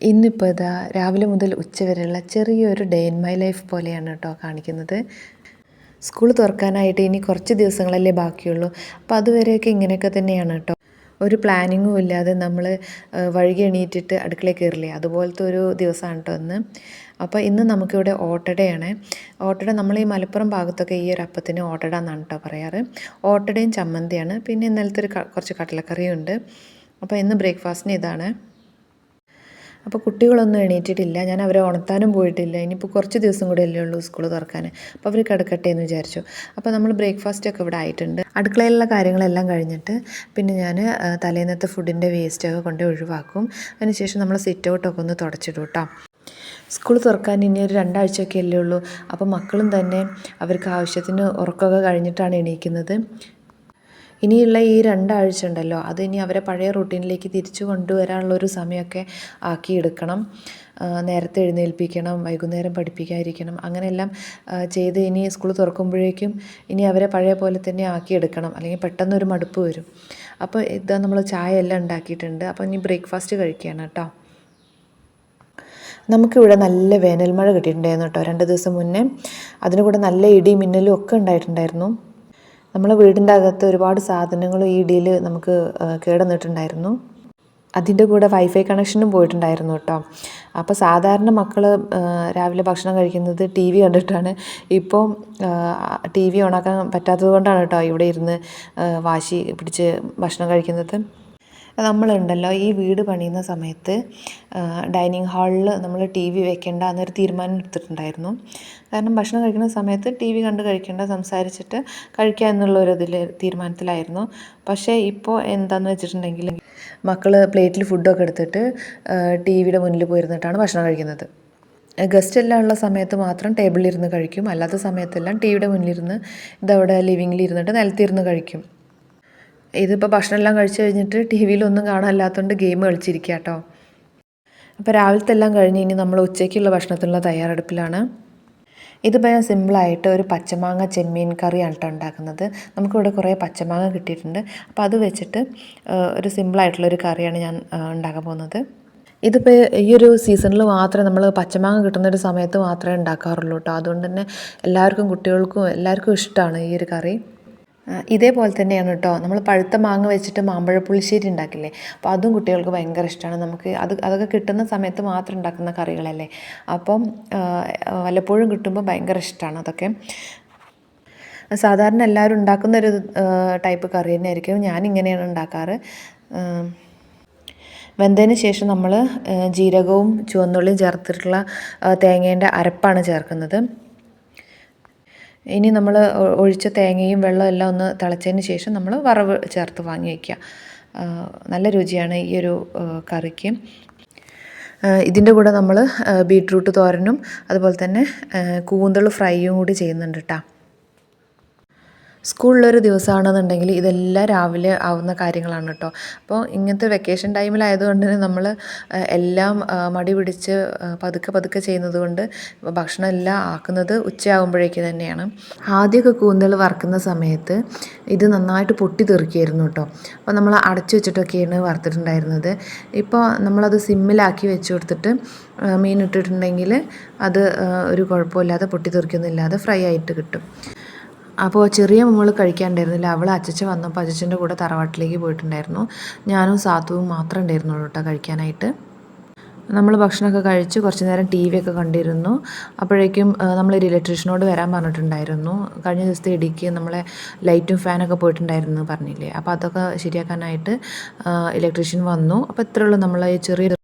ഇന്നിപ്പോൾ ഇതാ രാവിലെ മുതൽ ഉച്ച വരെയുള്ള ചെറിയൊരു ഡേ ഇൻ മൈ ലൈഫ് പോലെയാണ് കേട്ടോ കാണിക്കുന്നത്. സ്കൂൾ തുറക്കാനായിട്ട് ഇനി കുറച്ച് ദിവസങ്ങളല്ലേ ബാക്കിയുള്ളൂ. അപ്പോൾ അതുവരെയൊക്കെ ഇങ്ങനെയൊക്കെ തന്നെയാണ് കേട്ടോ. ഒരു പ്ലാനിങ്ങും ഇല്ലാതെ നമ്മൾ വൈകി എണീറ്റിട്ട് അടുക്കളയിൽ കയറില്ലേ, അതുപോലത്തെ ഒരു ദിവസമാണ് കേട്ടോ ഇന്ന്. അപ്പോൾ ഇന്ന് നമുക്കിവിടെ ഓട്ടടയാണ്. ഓട്ടട നമ്മൾ ഈ മലപ്പുറം ഭാഗത്തൊക്കെ ഈ ഒരു അപ്പത്തിന് ഓട്ടട എന്നാണ് കേട്ടോ പറയാറ്. ഓട്ടടയും ചമ്മന്തിയാണ്, പിന്നെ ഇന്നലത്തെ കുറച്ച് കടലക്കറിയും ഉണ്ട്. അപ്പോൾ ഇന്ന് ബ്രേക്ക്ഫാസ്റ്റിന് ഇതാണ്. അപ്പോൾ കുട്ടികളൊന്നും എണീറ്റിട്ടില്ല, ഞാൻ അവരെ ഉണർത്താനും പോയിട്ടില്ല. ഇനിയിപ്പോൾ കുറച്ച് ദിവസം കൂടെ അല്ലേ ഉള്ളൂ സ്കൂൾ തുറക്കാൻ. അപ്പോൾ അവർ കിടക്കട്ടെ എന്ന് വിചാരിച്ചു. അപ്പോൾ നമ്മൾ ബ്രേക്ക്ഫാസ്റ്റൊക്കെ ഇവിടെ ആയിട്ടുണ്ട്. അടുക്കളയിലുള്ള കാര്യങ്ങളെല്ലാം കഴിഞ്ഞിട്ട് പിന്നെ ഞാൻ തലേന്നത്തെ ഫുഡിൻ്റെ വേസ്റ്റൊക്കെ കൊണ്ട് ഒഴിവാക്കും. അതിനുശേഷം നമ്മൾ സിറ്റ് ഔട്ടൊക്കെ ഒന്ന് തുടച്ചിടും കേട്ടോ. സ്കൂൾ തുറക്കാൻ ഇനി ഒരു 2 ആഴ്ചയൊക്കെ അല്ലേ ഉള്ളൂ. അപ്പോൾ മക്കളും തന്നെ അവർക്ക് ആവശ്യത്തിന് ഉറക്കമൊക്കെ കഴിഞ്ഞിട്ടാണ് എണീക്കുന്നത്. ഇനിയുള്ള ഈ 2 ആഴ്ച ഉണ്ടല്ലോ, അത് ഇനി അവരെ പഴയ റൂട്ടീനിലേക്ക് തിരിച്ചു കൊണ്ടുവരാനുള്ളൊരു സമയമൊക്കെ ആക്കിയെടുക്കണം. നേരത്തെ എഴുന്നേൽപ്പിക്കണം, വൈകുന്നേരം പഠിപ്പിക്കാതിരിക്കണം, അങ്ങനെയെല്ലാം ചെയ്ത് ഇനി സ്കൂൾ തുറക്കുമ്പോഴേക്കും ഇനി അവരെ പഴയ പോലെ തന്നെ ആക്കിയെടുക്കണം, അല്ലെങ്കിൽ പെട്ടെന്നൊരു മടുപ്പ് വരും. അപ്പോൾ ഇതാ നമ്മൾ ചായ എല്ലാം ഉണ്ടാക്കിയിട്ടുണ്ട്. അപ്പോൾ ഇനി ബ്രേക്ക്ഫാസ്റ്റ് കഴിക്കുകയാണ് കേട്ടോ. നമുക്കിവിടെ നല്ല വേനൽ മഴ കിട്ടിയിട്ടുണ്ടായിരുന്നു കേട്ടോ 2 ദിവസം മുന്നേ. അതിന് കൂടെ നല്ല ഇടി മിന്നലും ഒക്കെ ഉണ്ടായിട്ടുണ്ടായിരുന്നു. നമ്മളെ വീടിൻ്റെ അകത്ത് ഒരുപാട് സാധനങ്ങളും ഈ ഇടിയിൽ നമുക്ക് കേടുവന്നിട്ടുണ്ടായിരുന്നു. അതിൻ്റെ കൂടെ വൈഫൈ കണക്ഷനും പോയിട്ടുണ്ടായിരുന്നു കേട്ടോ. അപ്പോൾ സാധാരണ മക്കൾ രാവിലെ ഭക്ഷണം കഴിക്കുന്നത് ടി വി കണ്ടിട്ടാണ്. ഇപ്പോൾ ടി വി ഓണാക്കാൻ പറ്റാത്തത് കൊണ്ടാണ് കേട്ടോ ഇവിടെ ഇരുന്ന് വാശി പിടിച്ച് ഭക്ഷണം കഴിക്കുന്നത്. നമ്മളുണ്ടല്ലോ ഈ വീട് പണിയുന്ന സമയത്ത് ഡൈനിങ് ഹാളിൽ നമ്മൾ ടി വി വെക്കേണ്ട എന്നൊരു തീരുമാനം എടുത്തിട്ടുണ്ടായിരുന്നു. കാരണം ഭക്ഷണം കഴിക്കുന്ന സമയത്ത് ടി വി കണ്ട് കഴിക്കേണ്ട, സംസാരിച്ചിട്ട് കഴിക്കുക എന്നുള്ളൊരിതിൽ തീരുമാനത്തിലായിരുന്നു. പക്ഷേ ഇപ്പോൾ എന്താണെന്ന് വെച്ചിട്ടുണ്ടെങ്കിൽ മക്കൾ പ്ലേറ്റിൽ ഫുഡൊക്കെ എടുത്തിട്ട് ടി വിയുടെ മുന്നിൽ പോയിരുന്നിട്ടാണ് ഭക്ഷണം കഴിക്കുന്നത്. ഗസ്റ്റ് എല്ലാം ഉള്ള സമയത്ത് മാത്രം ടേബിളിലിരുന്ന് കഴിക്കും, അല്ലാത്ത സമയത്തെല്ലാം ടി വിയുടെ മുന്നിലിരുന്ന് ഇതവിടെ ലിവിങ്ങിൽ ഇരുന്നിട്ട് നിലത്തിരുന്ന് കഴിക്കും. ഇതിപ്പോൾ ഭക്ഷണം എല്ലാം കഴിച്ച് കഴിഞ്ഞിട്ട് ടി വിയിലൊന്നും കാണാനില്ലാത്തതുകൊണ്ട് ഗെയിം കളിച്ചിരിക്കുക കേട്ടോ. അപ്പോൾ രാവിലത്തെ എല്ലാം കഴിഞ്ഞ് ഇനി നമ്മൾ ഉച്ചയ്ക്കുള്ള ഭക്ഷണത്തിനുള്ള തയ്യാറെടുപ്പിലാണ്. ഇതിപ്പോൾ ഞാൻ സിമ്പിളായിട്ട് ഒരു പച്ചമാങ്ങ ചെമ്മീൻ കറിയാണ് കേട്ടോ ഉണ്ടാക്കുന്നത്. നമുക്കിവിടെ കുറേ പച്ചമാങ്ങ കിട്ടിയിട്ടുണ്ട്. അപ്പോൾ അത് വെച്ചിട്ട് ഒരു സിമ്പിളായിട്ടുള്ളൊരു കറിയാണ് ഞാൻ ഉണ്ടാക്കാൻ പോകുന്നത്. ഇതിപ്പോൾ ഈ ഒരു സീസണിൽ മാത്രമേ നമ്മൾ പച്ചമാങ്ങ കിട്ടുന്നൊരു സമയത്ത് മാത്രമേ ഉണ്ടാക്കാറുള്ളൂ കേട്ടോ. അതുകൊണ്ട് തന്നെ എല്ലാവർക്കും, കുട്ടികൾക്കും എല്ലാവർക്കും ഇഷ്ടമാണ് ഈ ഒരു കറി. ഇതേപോലെ തന്നെയാണ് കേട്ടോ നമ്മൾ പഴുത്ത മാങ്ങ വെച്ചിട്ട് മാമ്പഴ പുളിശ്ശേരി ഉണ്ടാക്കില്ലേ, അപ്പോൾ അതും കുട്ടികൾക്ക് ഭയങ്കര ഇഷ്ടമാണ്. നമുക്ക് അതൊക്കെ കിട്ടുന്ന സമയത്ത് മാത്രം ഉണ്ടാക്കുന്ന കറികളല്ലേ. അപ്പം വല്ലപ്പോഴും കിട്ടുമ്പോൾ ഭയങ്കര ഇഷ്ടമാണ് അതൊക്കെ. സാധാരണ എല്ലാവരും ഉണ്ടാക്കുന്നൊരു ടൈപ്പ് കറി തന്നെ ആയിരിക്കും. ഞാനിങ്ങനെയാണ് ഉണ്ടാക്കാറ്. വെന്തതിന് ശേഷം നമ്മൾ ജീരകവും ചുവന്നുള്ളിയും ചേർത്തിട്ടുള്ള തേങ്ങേൻ്റെ അരപ്പാണ് ചേർക്കുന്നത്. ഇനി നമ്മൾ ഒഴിച്ച തേങ്ങയും വെള്ളവും എല്ലാം ഒന്ന് തിളച്ചതിന് ശേഷം നമ്മൾ വറവ് ചേർത്ത് വാങ്ങി വയ്ക്കുക. നല്ല രുചിയാണ് ഈ ഒരു കറിക്ക്. ഇതിൻ്റെ കൂടെ നമ്മൾ ബീട്രൂട്ട് തോരനും അതുപോലെ തന്നെ കൂന്തൾ ഫ്രൈയും കൂടി ചെയ്യുന്നുണ്ട് കേട്ടോ. സ്കൂളിലൊരു ദിവസമാണെന്നുണ്ടെങ്കിൽ ഇതെല്ലാം രാവിലെ ആവുന്ന കാര്യങ്ങളാണ് കേട്ടോ. അപ്പോൾ ഇങ്ങനത്തെ വെക്കേഷൻ ടൈമിലായതുകൊണ്ട് തന്നെ നമ്മൾ എല്ലാം മടി പിടിച്ച് പതുക്കെ ചെയ്യുന്നത് കൊണ്ട് ഭക്ഷണം എല്ലാം ആക്കുന്നത് ഉച്ചയാകുമ്പോഴേക്ക് തന്നെയാണ്. ആദ്യമൊക്കെ കൂന്തൽ വറുക്കുന്ന സമയത്ത് ഇത് നന്നായിട്ട് പൊട്ടി തെറിക്കുമായിരുന്നു കേട്ടോ. അപ്പോൾ നമ്മൾ അടച്ചു വെച്ചിട്ടൊക്കെയാണ് വറുത്തിട്ടുണ്ടായിരുന്നത്. ഇപ്പോൾ നമ്മളത് സിമ്മിലാക്കി വെച്ച് കൊടുത്തിട്ട് മീൻ ഇട്ടിട്ടുണ്ടെങ്കിൽ അത് ഒരു കുഴപ്പമില്ലാതെ പൊട്ടി തെറിക്കൊന്നുമില്ലാതെ ഫ്രൈ ആയിട്ട് കിട്ടും. അപ്പോൾ ചെറിയ മോൾ കഴിക്കാനുണ്ടായിരുന്നില്ല. അവൾ അച്ചച്ച വന്നപ്പോൾ അച്ചച്ചൻ്റെ കൂടെ തറവാട്ടിലേക്ക് പോയിട്ടുണ്ടായിരുന്നു. ഞാനും സാത്തുവും മാത്രമേ ഉണ്ടായിരുന്നുള്ളൂ കേട്ടോ കഴിക്കാനായിട്ട്. നമ്മൾ ഭക്ഷണമൊക്കെ കഴിച്ച് കുറച്ച് നേരം ടി വി ഒക്കെ കണ്ടിരുന്നു. അപ്പോഴേക്കും നമ്മളൊരു ഇലക്ട്രീഷ്യനോട് വരാൻ പറഞ്ഞിട്ടുണ്ടായിരുന്നു. കഴിഞ്ഞ ദിവസത്തെ ഇടിക്ക് നമ്മളെ ലൈറ്റും ഫാനൊക്കെ പോയിട്ടുണ്ടായിരുന്നു പറഞ്ഞില്ലേ. അപ്പോൾ അതൊക്കെ ശരിയാക്കാനായിട്ട് ഇലക്ട്രീഷ്യൻ വന്നു. അപ്പോൾ ഇത്രയുള്ളൂ നമ്മളെ ചെറിയൊരു